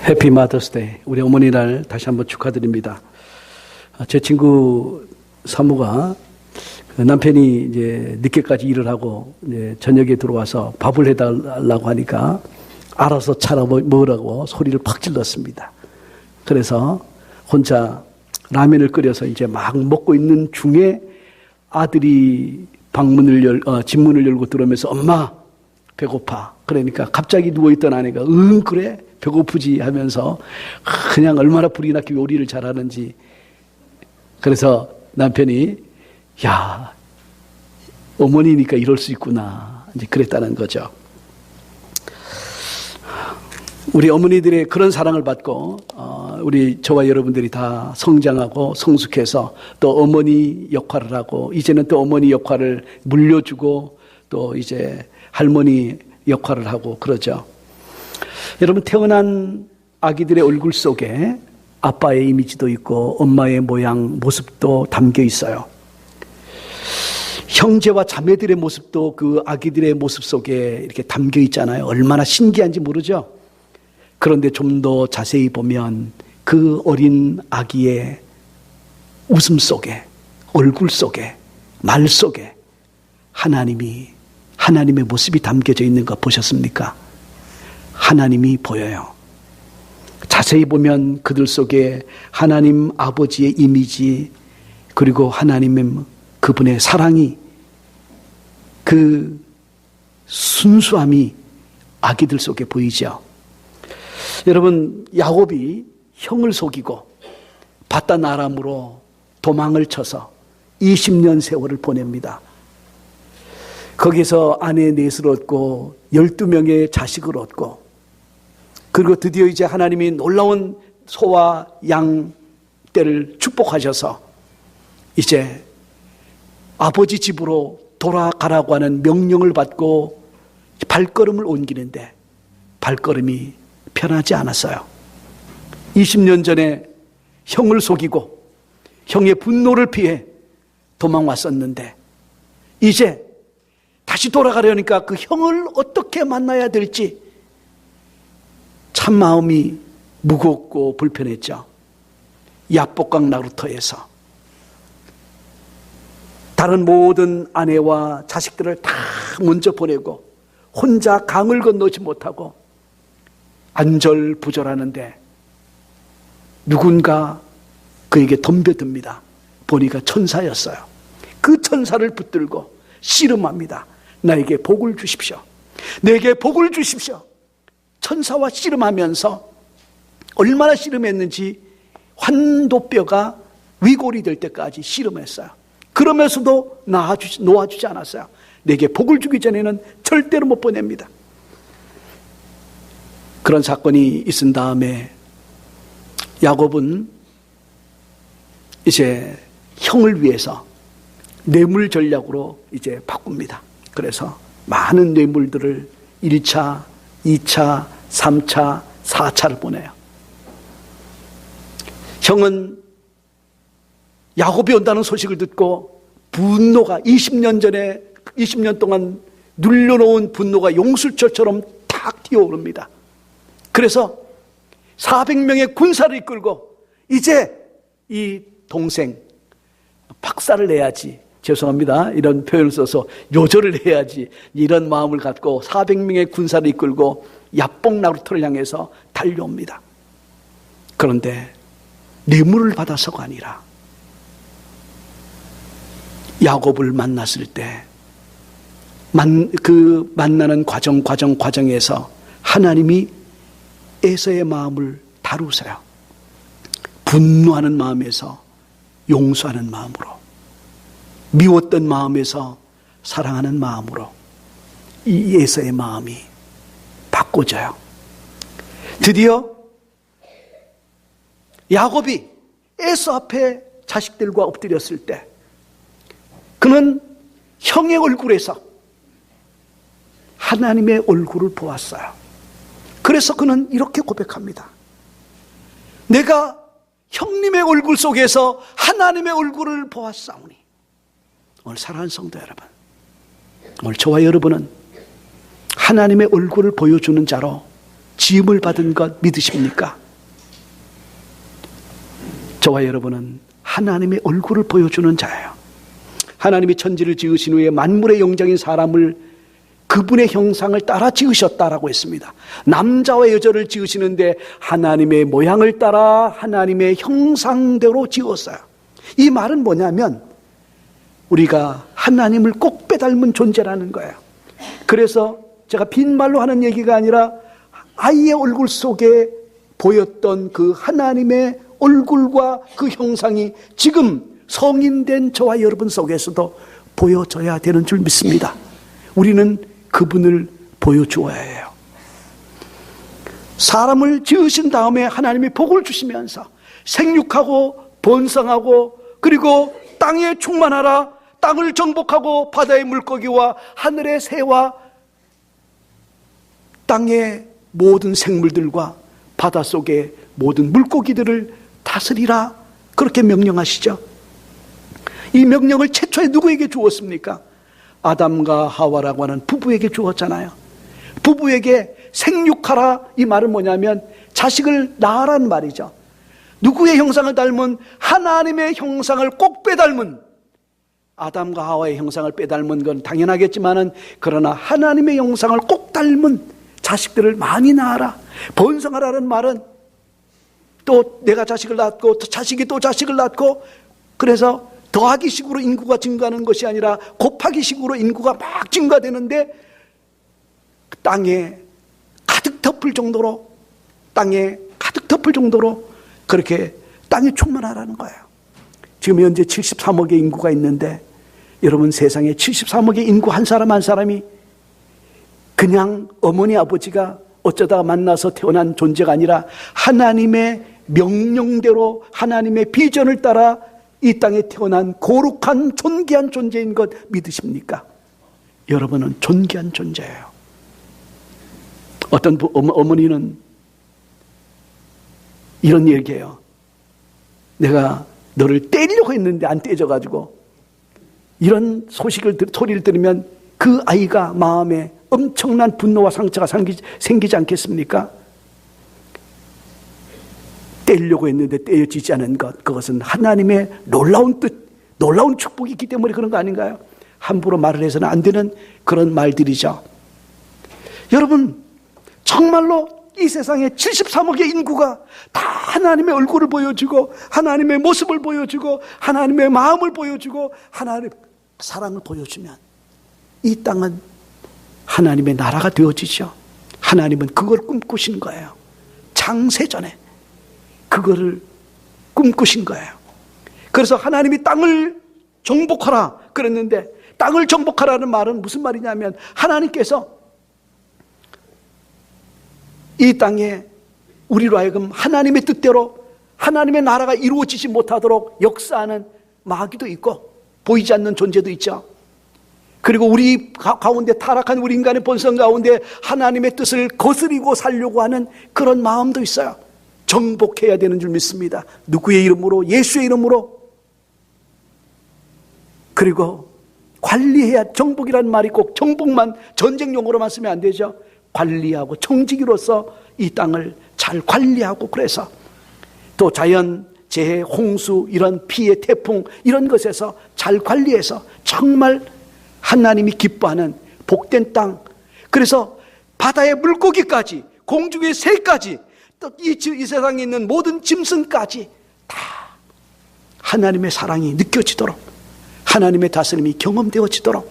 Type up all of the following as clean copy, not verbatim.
해피 마더스데이. 우리 어머니 날 다시 한번 축하드립니다. 제 친구 사모가 남편이 이제 늦게까지 일을 하고 이제 저녁에 들어와서 밥을 해달라고 하니까 알아서 차려 먹으라고 소리를 팍 질렀습니다. 그래서 혼자 라면을 끓여서 이제 막 먹고 있는 중에 아들이 집문을 열고 들어오면서 엄마 배고파. 그러니까 갑자기 누워있던 아내가 그래 배고프지 하면서 그냥 얼마나 불이 나게 요리를 잘하는지. 그래서 남편이 야 어머니니까 이럴 수 있구나 이제 그랬다는 거죠. 우리 어머니들의 그런 사랑을 받고 우리 저와 여러분들이 다 성장하고 성숙해서 또 어머니 역할을 하고 이제는 또 어머니 역할을 물려주고 또 이제 할머니 역할을 하고 그러죠. 여러분 태어난 아기들의 얼굴 속에 아빠의 이미지도 있고 엄마의 모양 모습도 담겨 있어요. 형제와 자매들의 모습도 그 아기들의 모습 속에 이렇게 담겨 있잖아요. 얼마나 신기한지 모르죠. 그런데 좀 더 자세히 보면 그 어린 아기의 웃음 속에 얼굴 속에 말 속에 하나님의 모습이 담겨져 있는 거 보셨습니까? 하나님이 보여요. 자세히 보면 그들 속에 하나님 아버지의 이미지 그리고 하나님의 그분의 사랑이 그 순수함이 아기들 속에 보이죠. 여러분 야곱이 형을 속이고 바단 아람으로 도망을 쳐서 20년 세월을 보냅니다. 거기서 아내 넷을 얻고 12명의 자식을 얻고 그리고 드디어 이제 하나님이 놀라운 소와 양 떼를 축복하셔서 이제 아버지 집으로 돌아가라고 하는 명령을 받고 발걸음을 옮기는데 발걸음이 편하지 않았어요. 20년 전에 형을 속이고 형의 분노를 피해 도망왔었는데 이제 다시 돌아가려니까 그 형을 어떻게 만나야 될지 참 마음이 무겁고 불편했죠. 야복강 나루터에서 다른 모든 아내와 자식들을 다 먼저 보내고 혼자 강을 건너지 못하고 안절부절하는데 누군가 그에게 덤벼듭니다. 보니까 천사였어요. 그 천사를 붙들고 씨름합니다. 나에게 복을 주십시오. 내게 복을 주십시오. 천사와 씨름하면서 얼마나 씨름했는지 환도뼈가 위골이 될 때까지 씨름했어요. 그러면서도 놓아주지 않았어요. 내게 복을 주기 전에는 절대로 못 보냅니다. 그런 사건이 있은 다음에 야곱은 이제 형을 위해서 뇌물 전략으로 이제 바꿉니다. 그래서 많은 뇌물들을 1차, 2차, 3차, 4차를 보내요. 형은 야곱이 온다는 소식을 듣고 분노가 20년 동안 눌려놓은 분노가 용술철처럼 탁 튀어오릅니다. 그래서 400명의 군사를 이끌고 이제 이 동생 박살을 내야지, 죄송합니다 이런 표현을 써서 요절을 해야지, 이런 마음을 갖고 400명의 군사를 이끌고 야복 나루터를 향해서 달려옵니다. 그런데 뇌물을 받아서가 아니라 야곱을 만났을 때 그 만나는 과정에서 하나님이 에서의 마음을 다루세요. 분노하는 마음에서 용서하는 마음으로, 미웠던 마음에서 사랑하는 마음으로 이 에서의 마음이 바꿔져요. 드디어 야곱이 에서 앞에 자식들과 엎드렸을 때 그는 형의 얼굴에서 하나님의 얼굴을 보았어요. 그래서 그는 이렇게 고백합니다. 내가 형님의 얼굴 속에서 하나님의 얼굴을 보았사오니. 오늘 사랑하는 성도 여러분, 오늘 저와 여러분은 하나님의 얼굴을 보여주는 자로 지음을 받은 것 믿으십니까? 저와 여러분은 하나님의 얼굴을 보여주는 자예요. 하나님이 천지를 지으신 후에 만물의 영장인 사람을 그분의 형상을 따라 지으셨다라고 했습니다. 남자와 여자를 지으시는데 하나님의 모양을 따라 하나님의 형상대로 지었어요. 이 말은 뭐냐면 우리가 하나님을 꼭 빼닮은 존재라는 거예요. 그래서 제가 빈말로 하는 얘기가 아니라 아이의 얼굴 속에 보였던 그 하나님의 얼굴과 그 형상이 지금 성인된 저와 여러분 속에서도 보여져야 되는 줄 믿습니다. 우리는 그분을 보여주어야 해요. 사람을 지으신 다음에 하나님이 복을 주시면서 생육하고 번성하고 그리고 땅에 충만하라, 땅을 정복하고 바다의 물고기와 하늘의 새와 땅의 모든 생물들과 바닷속의 모든 물고기들을 다스리라, 그렇게 명령하시죠. 이 명령을 최초에 누구에게 주었습니까? 아담과 하와라고 하는 부부에게 주었잖아요. 부부에게 생육하라, 이 말은 뭐냐면 자식을 낳으라는 말이죠. 누구의 형상을 닮은? 하나님의 형상을 꼭 빼닮은, 아담과 하와의 형상을 빼닮은 건 당연하겠지만은 그러나 하나님의 형상을 꼭 닮은 자식들을 많이 낳아라. 번성하라는 말은 또 내가 자식을 낳고 또 자식이 또 자식을 낳고, 그래서 더하기 식으로 인구가 증가하는 것이 아니라 곱하기 식으로 인구가 막 증가되는데 땅에 가득 덮을 정도로, 땅에 가득 덮을 정도로 그렇게 땅에 충만하라는 거예요. 지금 현재 73억의 인구가 있는데 여러분, 세상에 73억의 인구 한 사람 한 사람이 그냥 어머니 아버지가 어쩌다가 만나서 태어난 존재가 아니라 하나님의 명령대로 하나님의 비전을 따라 이 땅에 태어난 거룩한 존귀한 존재인 것 믿으십니까? 여러분은 존귀한 존재예요. 어떤 어머니는 이런 얘기해요. 내가 너를 떼려고 했는데 안 떼져가지고, 이런 소리를 들으면 그 아이가 마음에 엄청난 분노와 상처가 생기지 않겠습니까? 떼려고 했는데 떼어지지 않은 것, 그것은 하나님의 놀라운 뜻, 놀라운 축복이 있기 때문에 그런 거 아닌가요? 함부로 말을 해서는 안 되는 그런 말들이죠. 여러분, 정말로 이 세상에 73억의 인구가 다 하나님의 얼굴을 보여주고 하나님의 모습을 보여주고 하나님의 마음을 보여주고 하나님의 사랑을 보여주면 이 땅은 하나님의 나라가 되어지죠. 하나님은 그걸 꿈꾸신 거예요. 창세전에 그거를 꿈꾸신 거예요. 그래서 하나님이 땅을 정복하라 그랬는데, 땅을 정복하라는 말은 무슨 말이냐면 하나님께서 이 땅에 우리로 하여금 하나님의 뜻대로 하나님의 나라가 이루어지지 못하도록 역사하는 마귀도 있고 보이지 않는 존재도 있죠. 그리고 우리 가운데, 타락한 우리 인간의 본성 가운데 하나님의 뜻을 거스리고 살려고 하는 그런 마음도 있어요. 정복해야 되는 줄 믿습니다. 누구의 이름으로? 예수의 이름으로. 그리고 관리해야, 정복이라는 말이 꼭 정복만 전쟁 용어로만 쓰면 안 되죠. 관리하고 청지기로서 이 땅을 잘 관리하고, 그래서 또 자연 재해, 홍수, 이런 피해, 태풍 이런 것에서 잘 관리해서 정말 하나님이 기뻐하는 복된 땅, 그래서 바다의 물고기까지, 공중의 새까지, 또 이 세상에 있는 모든 짐승까지 다 하나님의 사랑이 느껴지도록, 하나님의 다스림이 경험되어지도록,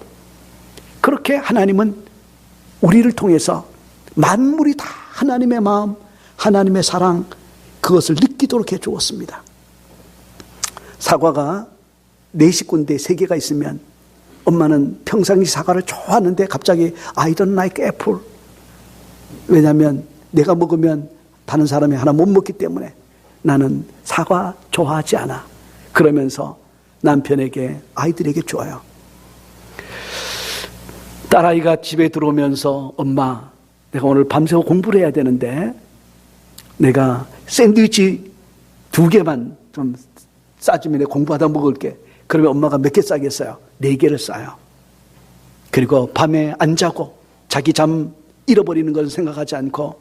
그렇게 하나님은 우리를 통해서 만물이 다 하나님의 마음, 하나님의 사랑, 그것을 느끼도록 해주었습니다. 사과가 4식구인데 3개가 있으면 엄마는 평상시 사과를 좋아하는데 갑자기 I don't like apple, 왜냐하면 내가 먹으면 다른 사람이 하나 못 먹기 때문에 나는 사과 좋아하지 않아. 그러면서 남편에게, 아이들에게 줘요. 딸아이가 집에 들어오면서 엄마, 내가 오늘 밤새워 공부를 해야 되는데 내가 샌드위치 2개만 좀 싸주면 내가 공부하다 먹을게. 그러면 엄마가 몇 개 싸겠어요? 4개를 싸요. 그리고 밤에 안 자고 자기 잠 잃어버리는 걸 생각하지 않고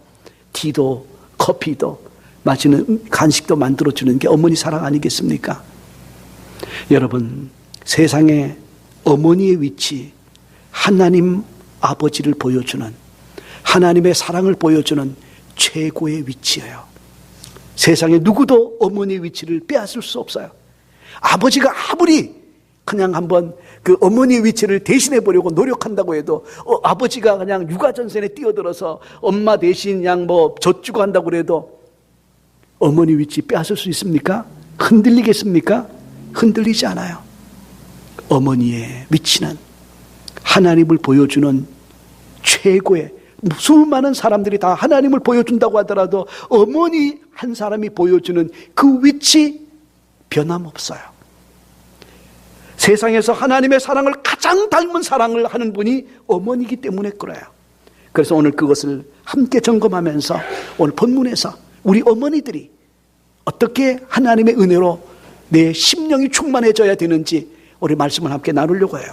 티도 커피도 마시는 간식도 만들어주는 게 어머니 사랑 아니겠습니까? 여러분, 세상에 어머니의 위치, 하나님 아버지를 보여주는, 하나님의 사랑을 보여주는 최고의 위치예요. 세상에 누구도 어머니의 위치를 빼앗을 수 없어요. 아버지가 아무리 그냥 한번 그 어머니의 위치를 대신해 보려고 노력한다고 해도 아버지가 그냥 육아전선에 뛰어들어서 엄마 대신 그냥 뭐 젖주고 한다고 그래도 어머니 위치 빼앗을 수 있습니까? 흔들리겠습니까? 흔들리지 않아요. 어머니의 위치는 하나님을 보여주는 최고의, 수많은 사람들이 다 하나님을 보여준다고 하더라도 어머니 한 사람이 보여주는 그 위치 변함없어요. 세상에서 하나님의 사랑을 가장 닮은 사랑을 하는 분이 어머니이기 때문에 그래요. 그래서 오늘 그것을 함께 점검하면서 오늘 본문에서 우리 어머니들이 어떻게 하나님의 은혜로 내 심령이 충만해져야 되는지 우리 말씀을 함께 나누려고 해요.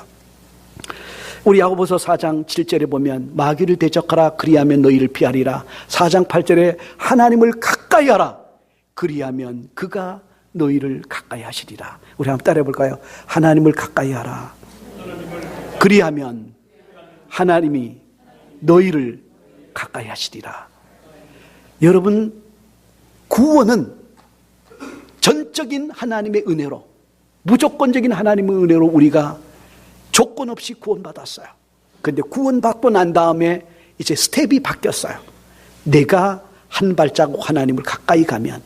우리 야고보서 4장 7절에 보면 마귀를 대적하라 그리하면 너희를 피하리라. 4장 8절에 하나님을 가까이 하라 그리하면 그가 너희를 가까이 하시리라. 우리 한번 따라해 볼까요? 하나님을 가까이 하라 그리하면 하나님이 너희를 가까이 하시리라. 여러분, 구원은 전적인 하나님의 은혜로, 무조건적인 하나님의 은혜로 우리가 조건 없이 구원받았어요. 그런데 구원받고 난 다음에 이제 스텝이 바뀌었어요. 내가 한 발자국 하나님을 가까이 가면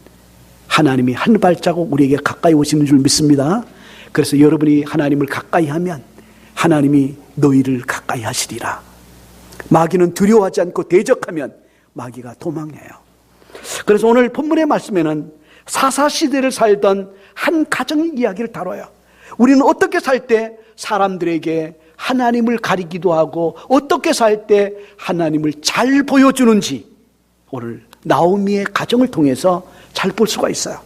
하나님이 한 발자국 우리에게 가까이 오시는 줄 믿습니다. 그래서 여러분이 하나님을 가까이 하면 하나님이 너희를 가까이 하시리라. 마귀는 두려워하지 않고 대적하면 마귀가 도망해요. 그래서 오늘 본문의 말씀에는 사사시대를 살던 한 가정 이야기를 다뤄요. 우리는 어떻게 살 때 사람들에게 하나님을 가리기도 하고 어떻게 살 때 하나님을 잘 보여주는지 오늘 나오미의 가정을 통해서 잘 볼 수가 있어요.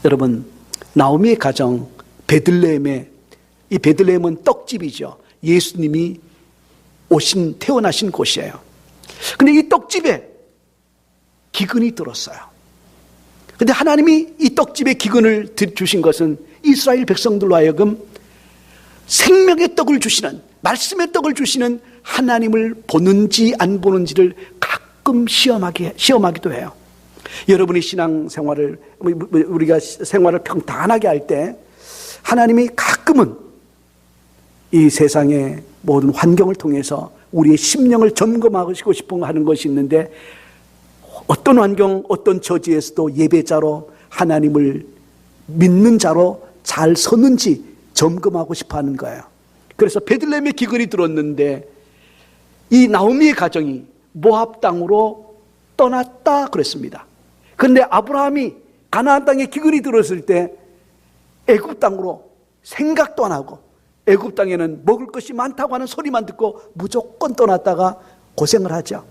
여러분, 나오미의 가정 베들레헴에, 이 베들레헴은 떡집이죠. 예수님이 태어나신 곳이에요. 근데 이 떡집에 기근이 들었어요. 근데 하나님이 이 떡집에 기근을 주신 것은 이스라엘 백성들로 하여금 생명의 떡을 주시는, 말씀의 떡을 주시는 하나님을 보는지 안 보는지를 가끔 시험하기도 해요. 여러분이 신앙생활을, 우리가 생활을 평탄하게 할 때 하나님이 가끔은 이 세상의 모든 환경을 통해서 우리의 심령을 점검하시고 싶어 하는 것이 있는데, 어떤 환경, 어떤 처지에서도 예배자로 하나님을 믿는 자로 잘 섰는지 점검하고 싶어 하는 거예요. 그래서 베들레헴에 기근이 들었는데 이 나오미의 가정이 모압 땅으로 떠났다 그랬습니다. 그런데 아브라함이 가나안 땅에 기근이 들었을 때 애굽 땅으로 생각도 안 하고, 애굽 땅에는 먹을 것이 많다고 하는 소리만 듣고 무조건 떠났다가 고생을 하죠.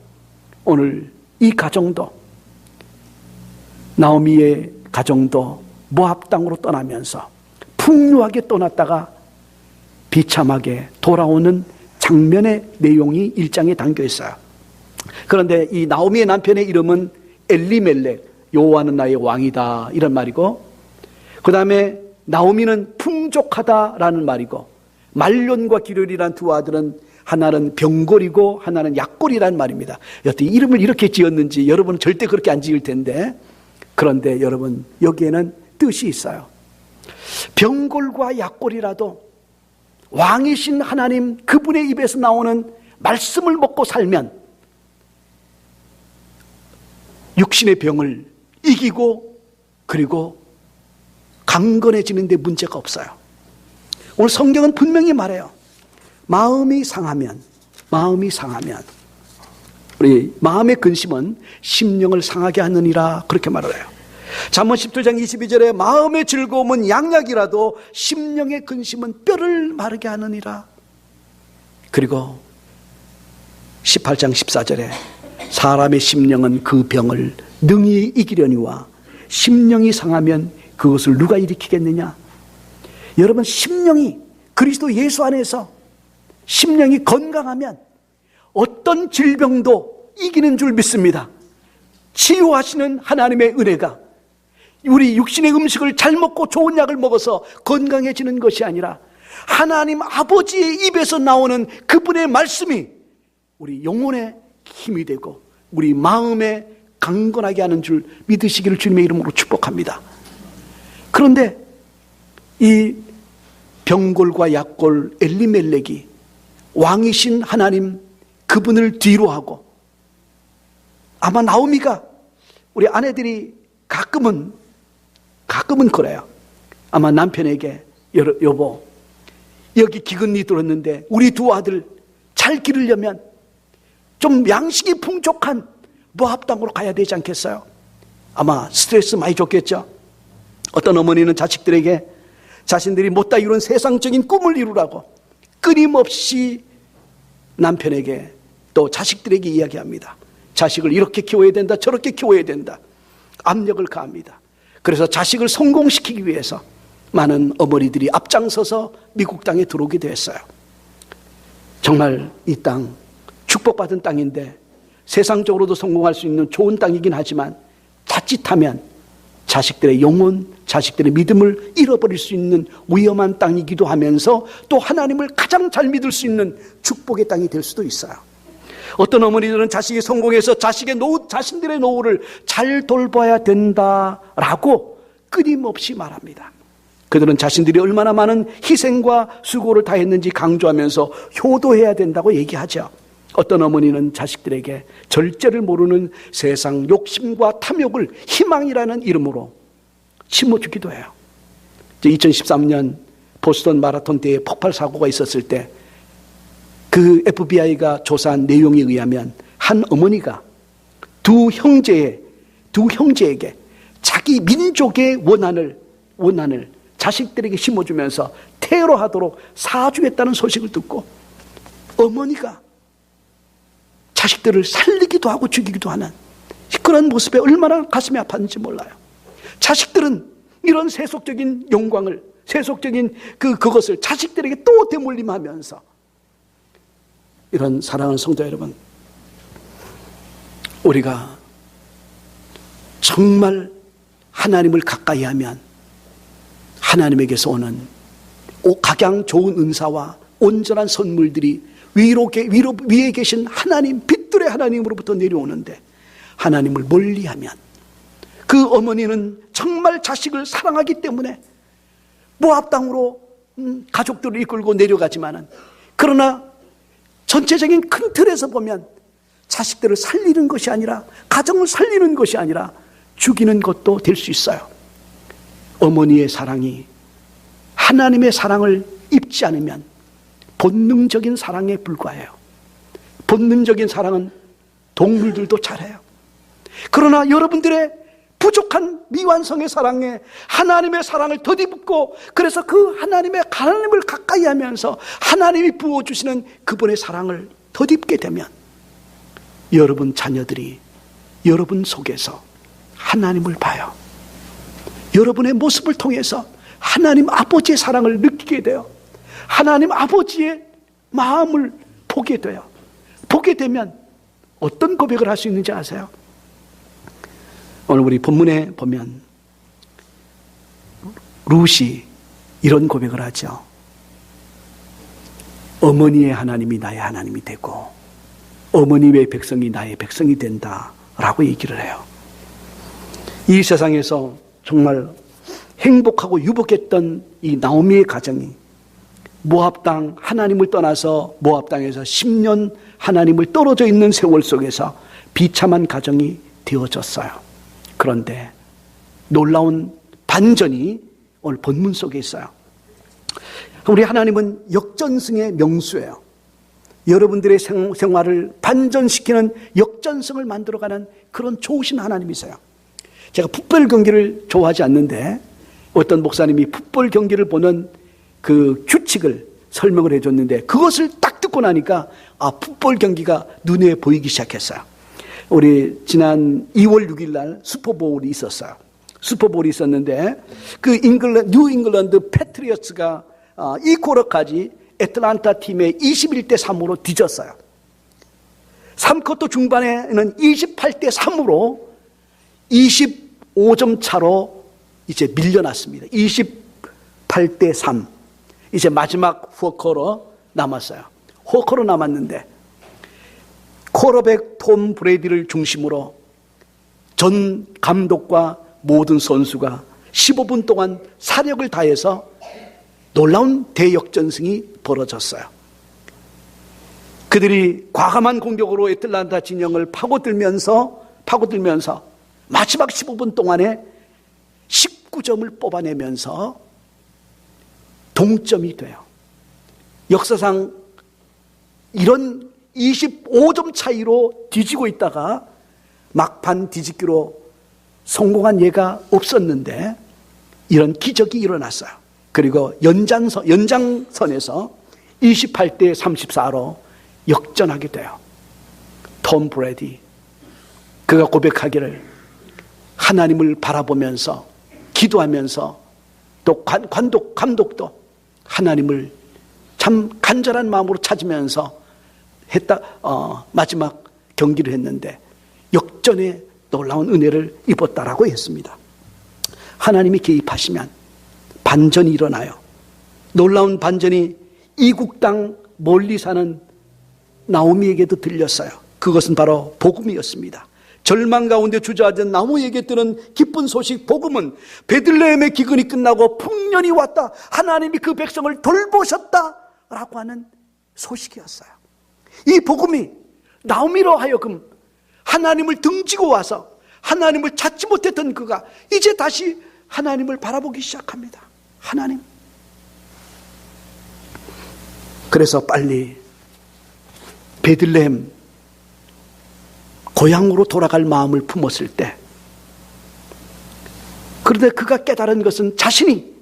오늘 이 가정도, 나오미의 가정도 모압 땅으로 떠나면서 풍요하게 떠났다가 비참하게 돌아오는 장면의 내용이 1장에 담겨 있어요. 그런데 이 나오미의 남편의 이름은 엘리멜렉, 여호와는 나의 왕이다 이런 말이고, 그 다음에 나오미는 풍족하다라는 말이고, 말론과 기련이라는 두 아들은 하나는 병골이고 하나는 약골이라는 말입니다. 여튼 이름을 이렇게 지었는지 여러분은 절대 그렇게 안 지을 텐데, 그런데 여러분 여기에는 뜻이 있어요. 병골과 약골이라도 왕이신 하나님 그분의 입에서 나오는 말씀을 먹고 살면 육신의 병을 이기고 그리고 강건해지는 데 문제가 없어요. 오늘 성경은 분명히 말해요. 마음이 상하면 우리 마음의 근심은 심령을 상하게 하느니라 그렇게 말을 해요. 잠언 17장 22절에 마음의 즐거움은 양약이라도 심령의 근심은 뼈를 마르게 하느니라. 그리고 18장 14절에 사람의 심령은 그 병을 능히 이기려니와 심령이 상하면 그것을 누가 일으키겠느냐. 여러분, 심령이 그리스도 예수 안에서 심령이 건강하면 어떤 질병도 이기는 줄 믿습니다. 치유하시는 하나님의 은혜가 우리 육신의 음식을 잘 먹고 좋은 약을 먹어서 건강해지는 것이 아니라 하나님 아버지의 입에서 나오는 그분의 말씀이 우리 영혼의 힘이 되고 우리 마음에 강건하게 하는 줄 믿으시기를 주님의 이름으로 축복합니다. 그런데 이 병골과 약골 엘리멜렉이 왕이신 하나님 그분을 뒤로 하고, 아마 나오미가 우리 아내들이 가끔은 그래요. 아마 남편에게 여보 여기 기근이 들었는데 우리 두 아들 잘 기르려면 좀 양식이 풍족한 모압 땅으로 가야 되지 않겠어요? 아마 스트레스 많이 줬겠죠. 어떤 어머니는 자식들에게 자신들이 못다 이룬 세상적인 꿈을 이루라고 끊임없이 남편에게 또 자식들에게 이야기합니다. 자식을 이렇게 키워야 된다, 저렇게 키워야 된다. 압력을 가합니다. 그래서 자식을 성공시키기 위해서 많은 어머니들이 앞장서서 미국 땅에 들어오게 됐어요. 정말 이 땅 축복받은 땅인데 세상적으로도 성공할 수 있는 좋은 땅이긴 하지만 자칫하면 자식들의 영혼, 자식들의 믿음을 잃어버릴 수 있는 위험한 땅이기도 하면서 또 하나님을 가장 잘 믿을 수 있는 축복의 땅이 될 수도 있어요. 어떤 어머니들은 자식이 성공해서 자신들의 노후를 잘 돌봐야 된다라고 끊임없이 말합니다. 그들은 자신들이 얼마나 많은 희생과 수고를 다했는지 강조하면서 효도해야 된다고 얘기하죠. 어떤 어머니는 자식들에게 절제를 모르는 세상 욕심과 탐욕을 희망이라는 이름으로 심어주기도 해요. 2013년 보스턴 마라톤 대회 폭발 사고가 있었을 때 그 FBI가 조사한 내용에 의하면 한 어머니가 두 형제에게 자기 민족의 원한을 자식들에게 심어주면서 테러하도록 사주했다는 소식을 듣고 어머니가 자식들을 살리기도 하고 죽이기도 하는 그런 모습에 얼마나 가슴이 아팠는지 몰라요. 자식들은 이런 세속적인 영광을, 세속적인 그것을 자식들에게 또 되물림하면서, 이런 사랑하는 성도 여러분, 우리가 정말 하나님을 가까이 하면 하나님에게서 오는 각양 좋은 은사와 온전한 선물들이 위에 계신 하나님, 빛들의 하나님으로부터 내려오는데, 하나님을 멀리하면 그 어머니는 정말 자식을 사랑하기 때문에 모압 땅으로 가족들을 이끌고 내려가지만은, 그러나 전체적인 큰 틀에서 보면 자식들을 살리는 것이 아니라, 가정을 살리는 것이 아니라 죽이는 것도 될 수 있어요. 어머니의 사랑이 하나님의 사랑을 입지 않으면 본능적인 사랑에 불과해요. 본능적인 사랑은 동물들도 잘해요. 그러나 여러분들의 부족한 미완성의 사랑에 하나님의 사랑을 덧입고, 그래서 그 하나님을 가까이 하면서 하나님이 부어주시는 그분의 사랑을 덧입게 되면 여러분 자녀들이 여러분 속에서 하나님을 봐요. 여러분의 모습을 통해서 하나님 아버지의 사랑을 느끼게 돼요. 하나님 아버지의 마음을 보게 돼요. 보게 되면 어떤 고백을 할 수 있는지 아세요? 오늘 우리 본문에 보면 룻이 이런 고백을 하죠. 어머니의 하나님이 나의 하나님이 되고 어머니의 백성이 나의 백성이 된다라고 얘기를 해요. 이 세상에서 정말 행복하고 유복했던 이 나오미의 가정이 모압 땅, 하나님을 떠나서 모압 땅에서 10년 하나님을 떨어져 있는 세월 속에서 비참한 가정이 되어졌어요. 그런데 놀라운 반전이 오늘 본문 속에 있어요. 우리 하나님은 역전승의 명수예요. 여러분들의 생활을 반전시키는 역전승을 만들어가는 그런 좋으신 하나님이세요. 제가 풋볼 경기를 좋아하지 않는데 어떤 목사님이 풋볼 경기를 보는 그 규칙을 설명을 해줬는데, 그것을 딱 듣고 나니까 풋볼 경기가 눈에 보이기 시작했어요. 우리 지난 2월 6일 날 슈퍼볼이 있었어요. 슈퍼볼이 있었는데 그 뉴 잉글랜드 패트리어츠가 이 쿼터까지 애틀란타 팀에 21대 3으로 뒤졌어요. 3쿼터 중반에는 28대 3으로 25점 차로 이제 밀려났습니다. 28대 3. 이제 마지막 후어커로 남았어요. 후어커로 남았는데 쿼터백 톰 브레이디를 중심으로 전 감독과 모든 선수가 15분 동안 사력을 다해서 놀라운 대역전승이 벌어졌어요. 그들이 과감한 공격으로 애틀란타 진영을 파고들면서 마지막 15분 동안에 19점을 뽑아내면서 동점이 돼요. 역사상 이런 25점 차이로 뒤지고 있다가 막판 뒤집기로 성공한 예가 없었는데 이런 기적이 일어났어요. 그리고 연장선에서 28대 34로 역전하게 돼요. 톰 브레디, 그가 고백하기를 하나님을 바라보면서 기도하면서 또 감독도 하나님을 참 간절한 마음으로 찾으면서 마지막 경기를 했는데 역전의 놀라운 은혜를 입었다라고 했습니다. 하나님이 개입하시면 반전이 일어나요. 놀라운 반전이 이국 땅 멀리 사는 나오미에게도 들렸어요. 그것은 바로 복음이었습니다. 절망 가운데 주저하던 나오미에게 들은 기쁜 소식, 복음은 베들레헴의 기근이 끝나고 풍년이 왔다, 하나님이 그 백성을 돌보셨다라고 하는 소식이었어요. 이 복음이 나오미로 하여금 하나님을 등지고 와서 하나님을 찾지 못했던 그가 이제 다시 하나님을 바라보기 시작합니다. 하나님. 그래서 빨리 베들레헴 고향으로 돌아갈 마음을 품었을 때, 그런데 그가 깨달은 것은 자신이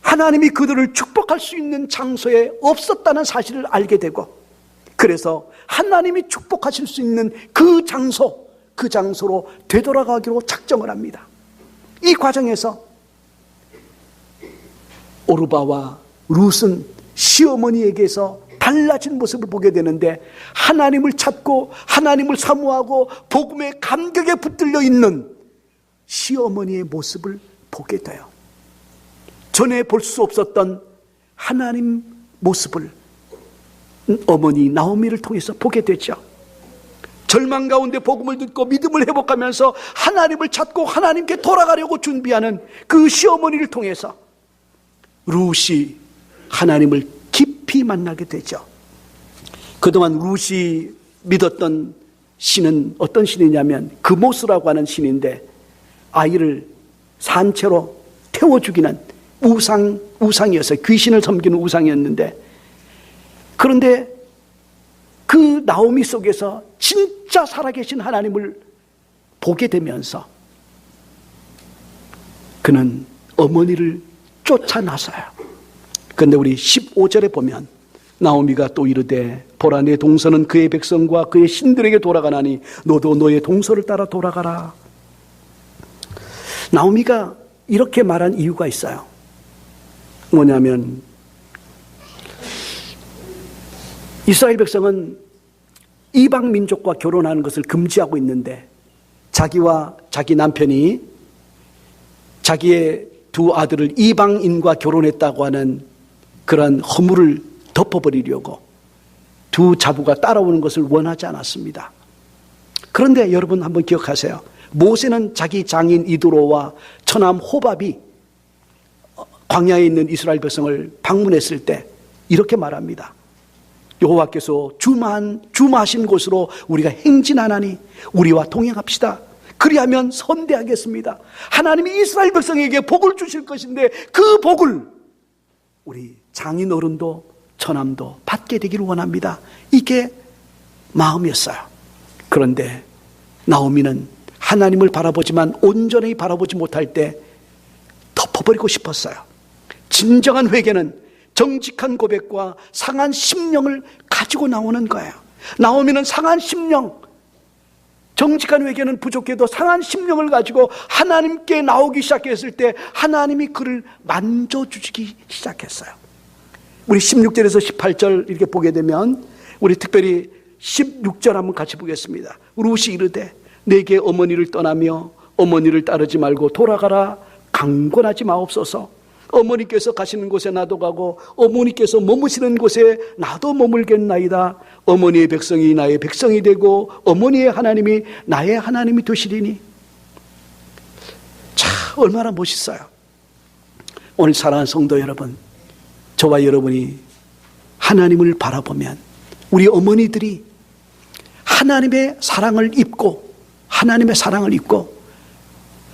하나님이 그들을 축복할 수 있는 장소에 없었다는 사실을 알게 되고, 그래서 하나님이 축복하실 수 있는 그 장소로 되돌아가기로 작정을 합니다. 이 과정에서 오르바와 룻은 시어머니에게서 달라진 모습을 보게 되는데, 하나님을 찾고 하나님을 사모하고 복음의 감격에 붙들려 있는 시어머니의 모습을 보게 돼요. 전에 볼 수 없었던 하나님 모습을 어머니 나오미를 통해서 보게 되죠. 절망 가운데 복음을 듣고 믿음을 회복하면서 하나님을 찾고 하나님께 돌아가려고 준비하는 그 시어머니를 통해서 룻이 하나님을 깊이 만나게 되죠. 그동안 룻이 믿었던 신은 어떤 신이냐면 그모스라고 하는 신인데, 아이를 산채로 태워 죽이는 우상이었어요. 귀신을 섬기는 우상이었는데, 그런데 그 나오미 속에서 진짜 살아계신 하나님을 보게 되면서 그는 어머니를 쫓아 나서요. 그런데 우리 15절에 보면 나오미가 또 이르되 보라, 내 동서는 그의 백성과 그의 신들에게 돌아가나니 너도 너의 동서를 따라 돌아가라. 나오미가 이렇게 말한 이유가 있어요. 뭐냐면 이스라엘 백성은 이방 민족과 결혼하는 것을 금지하고 있는데, 자기와 자기 남편이 자기의 두 아들을 이방인과 결혼했다고 하는 그런 허물을 덮어버리려고 두 자부가 따라오는 것을 원하지 않았습니다. 그런데 여러분 한번 기억하세요. 모세는 자기 장인 이드로와 처남 호밥이 광야에 있는 이스라엘 백성을 방문했을 때 이렇게 말합니다. 여호와께서 주마하신 곳으로 우리가 행진하나니 우리와 동행합시다. 그리하면 선대하겠습니다. 하나님이 이스라엘 백성에게 복을 주실 것인데 그 복을 우리 장인 어른도 처남도 받게 되기를 원합니다. 이게 마음이었어요. 그런데 나오미는 하나님을 바라보지만 온전히 바라보지 못할 때 덮어버리고 싶었어요. 진정한 회개는 정직한 고백과 상한 심령을 가지고 나오는 거예요. 나오미는 상한 심령, 정직한 회개는 부족해도 상한 심령을 가지고 하나님께 나오기 시작했을 때 하나님이 그를 만져주시기 시작했어요. 우리 16절에서 18절 이렇게 보게 되면, 우리 특별히 16절 한번 같이 보겠습니다. 룻이 이르되 내게 어머니를 떠나며 어머니를 따르지 말고 돌아가라 강권하지 마옵소서. 어머니께서 가시는 곳에 나도 가고 어머니께서 머무시는 곳에 나도 머물겠나이다. 어머니의 백성이 나의 백성이 되고 어머니의 하나님이 나의 하나님이 되시리니. 자, 얼마나 멋있어요. 오늘 사랑하는 성도 여러분, 저와 여러분이 하나님을 바라보면 우리 어머니들이 하나님의 사랑을 입고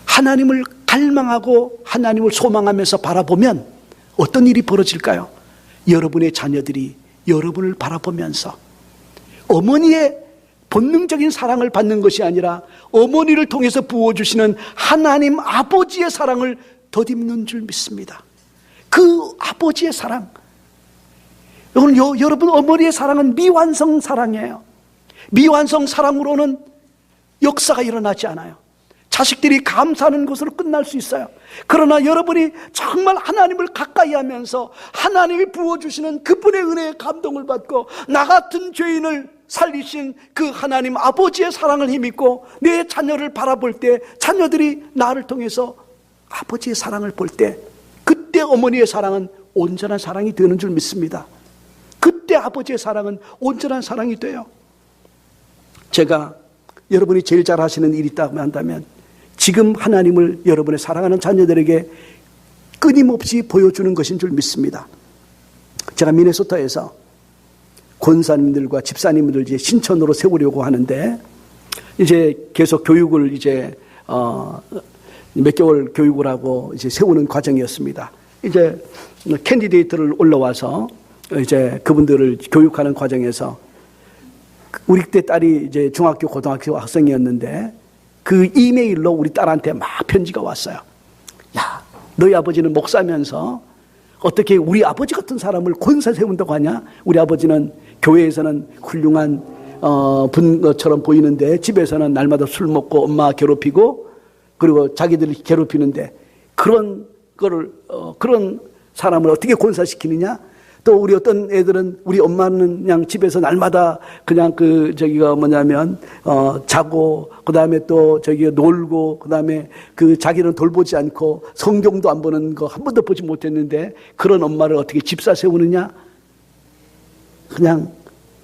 하나님을 갈망하고 하나님을 소망하면서 바라보면 어떤 일이 벌어질까요? 여러분의 자녀들이 여러분을 바라보면서 어머니의 본능적인 사랑을 받는 것이 아니라 어머니를 통해서 부어주시는 하나님 아버지의 사랑을 덧입는 줄 믿습니다. 그 아버지의 사랑, 오늘 여러분 어머니의 사랑은 미완성 사랑이에요. 미완성 사랑으로는 역사가 일어나지 않아요. 자식들이 감사하는 것으로 끝날 수 있어요. 그러나 여러분이 정말 하나님을 가까이 하면서 하나님이 부어주시는 그분의 은혜에 감동을 받고 나 같은 죄인을 살리신 그 하나님 아버지의 사랑을 힘입고 내 자녀를 바라볼 때 자녀들이 나를 통해서 아버지의 사랑을 볼 때 그때 어머니의 사랑은 온전한 사랑이 되는 줄 믿습니다. 그때 아버지의 사랑은 온전한 사랑이 돼요. 제가 여러분이 제일 잘 하시는 일이 있다고 한다면 지금 하나님을 여러분의 사랑하는 자녀들에게 끊임없이 보여주는 것인 줄 믿습니다. 제가 미네소타에서 권사님들과 집사님들 이제 신천으로 세우려고 하는데 이제 계속 교육을 이제 몇 개월 교육을 하고 이제 세우는 과정이었습니다. 이제 캔디데이트를 올라와서 이제 그분들을 교육하는 과정에서 우리 때 딸이 이제 중학교, 고등학교 학생이었는데 그 이메일로 우리 딸한테 막 편지가 왔어요. 야, 너희 아버지는 목사면서 어떻게 우리 아버지 같은 사람을 권사 세운다고 하냐? 우리 아버지는 교회에서는 훌륭한 분처럼 보이는데 집에서는 날마다 술 먹고 엄마 괴롭히고 그리고 자기들을 괴롭히는데 그런 사람을 어떻게 권사시키느냐? 또 우리 어떤 애들은 우리 엄마는 그냥 집에서 날마다 그냥 자고 그다음에 또 놀고 그다음에 자기는 돌보지 않고 성경도 안 보는 거 한 번도 보지 못했는데 그런 엄마를 어떻게 집사 세우느냐? 그냥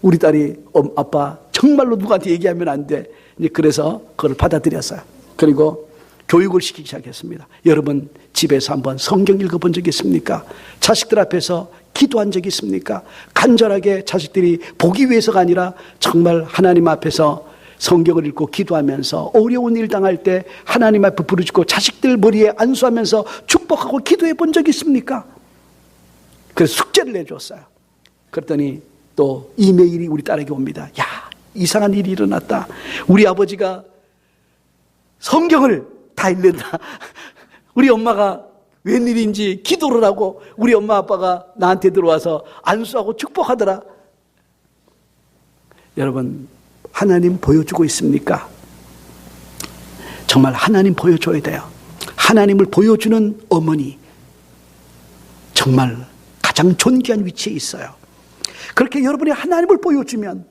우리 딸이 아빠 정말로 누구한테 얘기하면 안 돼. 이제 그래서 그걸 받아들였어요. 그리고 교육을 시키기 시작했습니다. 여러분 집에서 한번 성경 읽어본 적이 있습니까? 자식들 앞에서 기도한 적이 있습니까? 간절하게 자식들이 보기 위해서가 아니라 정말 하나님 앞에서 성경을 읽고 기도하면서 어려운 일 당할 때 하나님 앞에 부르짖고 자식들 머리에 안수하면서 축복하고 기도해 본 적이 있습니까? 그래서 숙제를 내줬어요. 그랬더니 또 이메일이 우리 딸에게 옵니다. 야, 이상한 일이 일어났다. 우리 아버지가 성경을 다 읽는다. 우리 엄마가 웬일인지 기도를 하고 우리 엄마 아빠가 나한테 들어와서 안수하고 축복하더라. 여러분 하나님 보여주고 있습니까? 정말 하나님 보여줘야 돼요. 하나님을 보여주는 어머니 정말 가장 존귀한 위치에 있어요. 그렇게 여러분이 하나님을 보여주면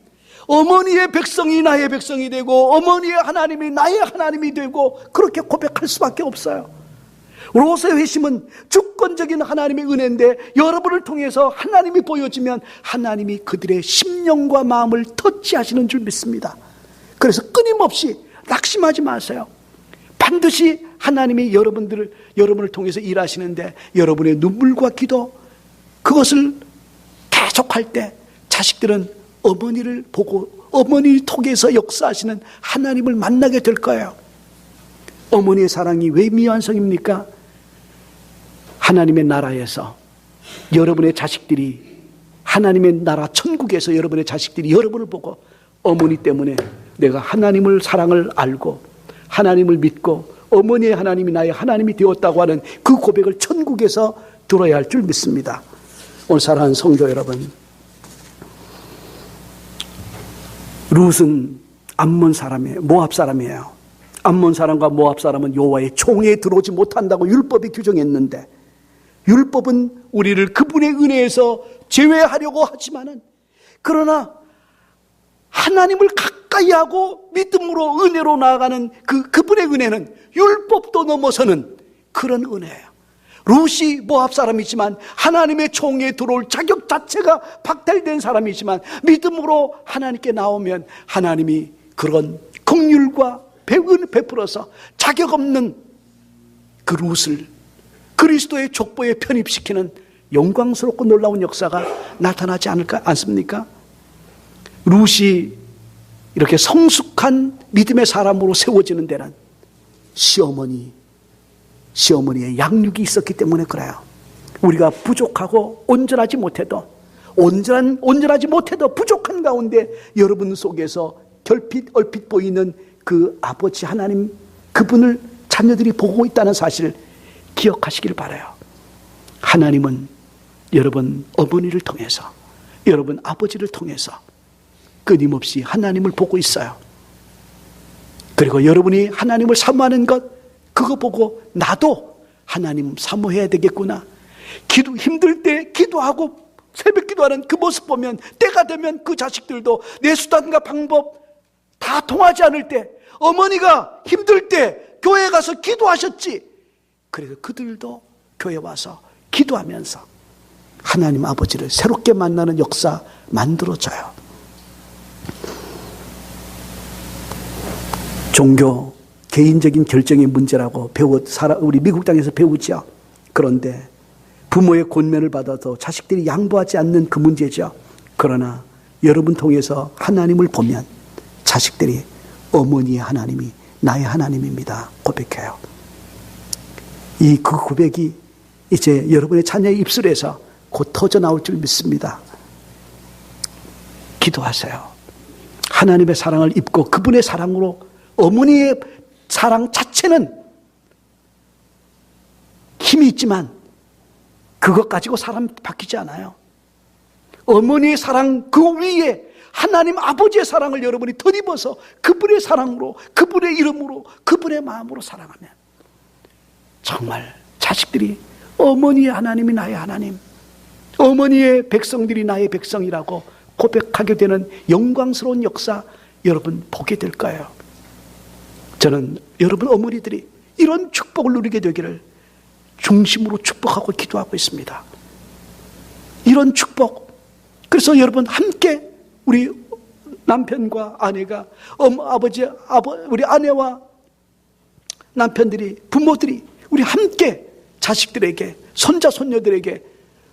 어머니의 백성이 나의 백성이 되고 어머니의 하나님이 나의 하나님이 되고 그렇게 고백할 수밖에 없어요. 로스의 회심은 주권적인 하나님의 은혜인데 여러분을 통해서 하나님이 보여지면 하나님이 그들의 심령과 마음을 터치하시는 줄 믿습니다. 그래서 끊임없이 낙심하지 마세요. 반드시 하나님이 여러분을 통해서 일하시는데 여러분의 눈물과 기도 그것을 계속할 때 자식들은 어머니를 보고 어머니 통해서 역사하시는 하나님을 만나게 될 거예요. 어머니의 사랑이 왜 미완성입니까? 하나님의 나라에서 여러분의 자식들이 하나님의 나라 천국에서 여러분의 자식들이 여러분을 보고 어머니 때문에 내가 하나님을 사랑을 알고 하나님을 믿고 어머니의 하나님이 나의 하나님이 되었다고 하는 그 고백을 천국에서 들어야 할 줄 믿습니다. 오늘 사랑하는 성도 여러분, 룻은 암몬 사람이에요. 모압 사람이에요. 암몬 사람과 모압 사람은 여호와의 총회에 들어오지 못한다고 율법이 규정했는데 율법은 우리를 그분의 은혜에서 제외하려고 하지만은 그러나 하나님을 가까이 하고 믿음으로 은혜로 나아가는 그분의 은혜는 율법도 넘어서는 그런 은혜예요. 룻이 모압 사람이지만 하나님의 총에 들어올 자격 자체가 박탈된 사람이지만 믿음으로 하나님께 나오면 하나님이 그런 긍휼과 베풀어서 자격 없는 그 룻을 그리스도의 족보에 편입시키는 영광스럽고 놀라운 역사가 나타나지 않습니까? 룻이 이렇게 성숙한 믿음의 사람으로 세워지는 데는 시어머니의 양육이 있었기 때문에 그래요. 우리가 부족하고 온전하지 못해도 부족한 가운데 여러분 속에서 얼핏 보이는 그 아버지 하나님, 그분을 자녀들이 보고 있다는 사실을 기억하시길 바라요. 하나님은 여러분 어머니를 통해서, 여러분 아버지를 통해서 끊임없이 하나님을 보고 있어요. 그리고 여러분이 하나님을 사모하는 것, 그거 보고 나도 하나님 사모해야 되겠구나. 힘들 때 기도하고 새벽 기도하는 그 모습 보면 때가 되면 그 자식들도 내 수단과 방법 다 통하지 않을 때, 어머니가 힘들 때 교회 가서 기도하셨지. 그래서 그들도 교회 와서 기도하면서 하나님 아버지를 새롭게 만나는 역사 만들어져요. 종교, 개인적인 결정의 문제라고 우리 미국 땅에서 배우죠. 그런데 부모의 권면을 받아서 자식들이 양보하지 않는 그 문제죠. 그러나 여러분 통해서 하나님을 보면 자식들이 어머니의 하나님이 나의 하나님입니다 고백해요. 그 고백이 이제 여러분의 자녀의 입술에서 곧 터져 나올 줄 믿습니다. 기도하세요. 하나님의 사랑을 입고 그분의 사랑으로, 어머니의 사랑 자체는 힘이 있지만 그것 가지고 사람 바뀌지 않아요. 어머니의 사랑 그 위에 하나님 아버지의 사랑을 여러분이 덧입어서 그분의 사랑으로, 그분의 이름으로, 그분의 마음으로 사랑하면 정말 자식들이 어머니의 하나님이 나의 하나님, 어머니의 백성들이 나의 백성이라고 고백하게 되는 영광스러운 역사 여러분 보게 될 거예요. 저는 여러분 어머니들이 이런 축복을 누리게 되기를 중심으로 축복하고 기도하고 있습니다. 이런 축복. 그래서 여러분 함께 우리 남편과 아내가 우리 아내와 남편들이, 부모들이 우리 함께 자식들에게, 손자 손녀들에게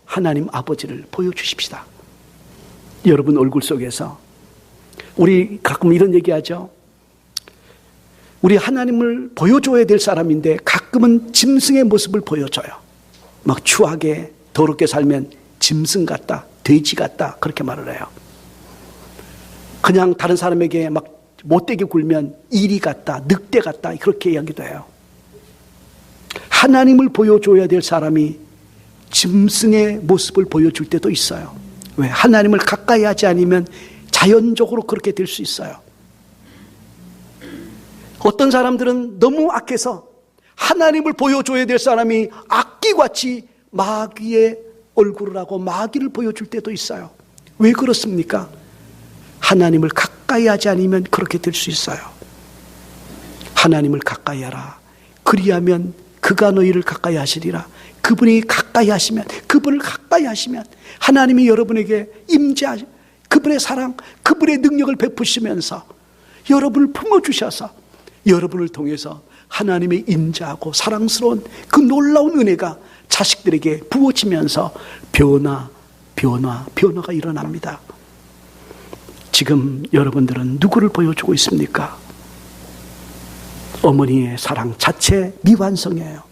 하나님 아버지를 보여주십시다. 여러분 얼굴 속에서 우리 가끔 이런 얘기하죠. 우리 하나님을 보여줘야 될 사람인데 가끔은 짐승의 모습을 보여줘요. 막 추하게 더럽게 살면 짐승 같다, 돼지 같다, 그렇게 말을 해요. 그냥 다른 사람에게 막 못되게 굴면 이리 같다, 늑대 같다, 그렇게 이야기도 해요. 하나님을 보여줘야 될 사람이 짐승의 모습을 보여줄 때도 있어요. 왜? 하나님을 가까이 하지 않으면 자연적으로 그렇게 될 수 있어요. 어떤 사람들은 너무 악해서 하나님을 보여줘야 될 사람이 악기같이 마귀의 얼굴을 하고 마귀를 보여줄 때도 있어요. 왜 그렇습니까? 하나님을 가까이 하지 않으면 그렇게 될 수 있어요. 하나님을 가까이 하라. 그리하면 그가 너희를 가까이 하시리라. 그분이 가까이 하시면, 그분을 가까이 하시면 하나님이 여러분에게 임재하시, 그분의 사랑, 그분의 능력을 베푸시면서 여러분을 품어주셔서 여러분을 통해서 하나님의 임재하고 사랑스러운 그 놀라운 은혜가 자식들에게 부어지면서 변화가 일어납니다. 지금 여러분들은 누구를 보여주고 있습니까? 어머니의 사랑 자체 미완성이에요.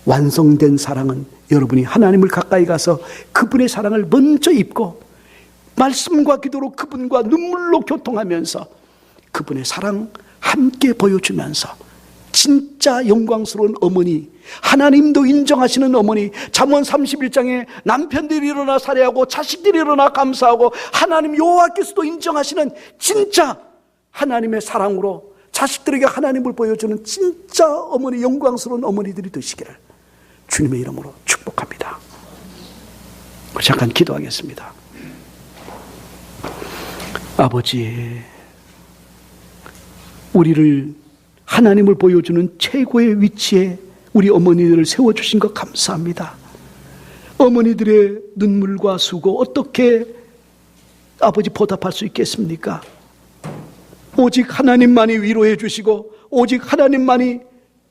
완성된 사랑은 여러분이 하나님을 가까이 가서 그분의 사랑을 먼저 입고 말씀과 기도로 그분과 눈물로 교통하면서 그분의 사랑 함께 보여주면서 진짜 영광스러운 어머니, 하나님도 인정하시는 어머니, 잠언 31장에 남편들이 일어나 살해하고 자식들이 일어나 감사하고 하나님 여호와께서도 인정하시는 진짜 하나님의 사랑으로 자식들에게 하나님을 보여주는 진짜 어머니, 영광스러운 어머니들이 되시기를 주님의 이름으로 축복합니다. 잠깐 기도하겠습니다. 아버지, 우리를 하나님을 보여주는 최고의 위치에 우리 어머니들을 세워주신 것 감사합니다. 어머니들의 눈물과 수고 어떻게 아버지 보답할 수 있겠습니까? 오직 하나님만이 위로해 주시고 오직 하나님만이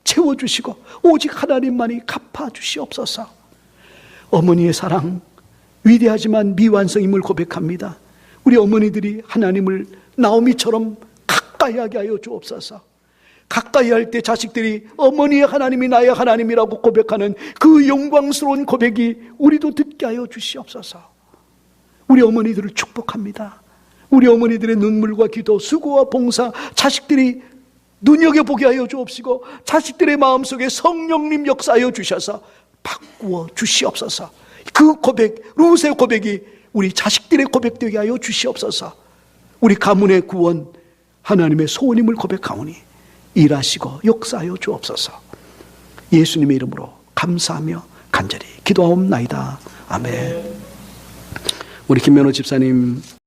채워주시고 오직 하나님만이 갚아주시옵소서. 어머니의 사랑 위대하지만 미완성임을 고백합니다. 우리 어머니들이 하나님을 나오미처럼 가까이 하게 하여 주옵소서. 가까이 할 때 자식들이 어머니의 하나님이 나의 하나님이라고 고백하는 그 영광스러운 고백이 우리도 듣게 하여 주시옵소서. 우리 어머니들을 축복합니다. 우리 어머니들의 눈물과 기도, 수고와 봉사, 자식들이 눈여겨보게 하여 주옵시고 자식들의 마음속에 성령님 역사하여 주셔서 바꾸어 주시옵소서. 그 고백, 룻의 고백이 우리 자식들의 고백되게 하여 주시옵소서. 우리 가문의 구원, 하나님의 소원임을 고백하오니 일하시고 역사하여 주옵소서. 예수님의 이름으로 감사하며 간절히 기도하옵나이다. 아멘. 우리 김면호 집사님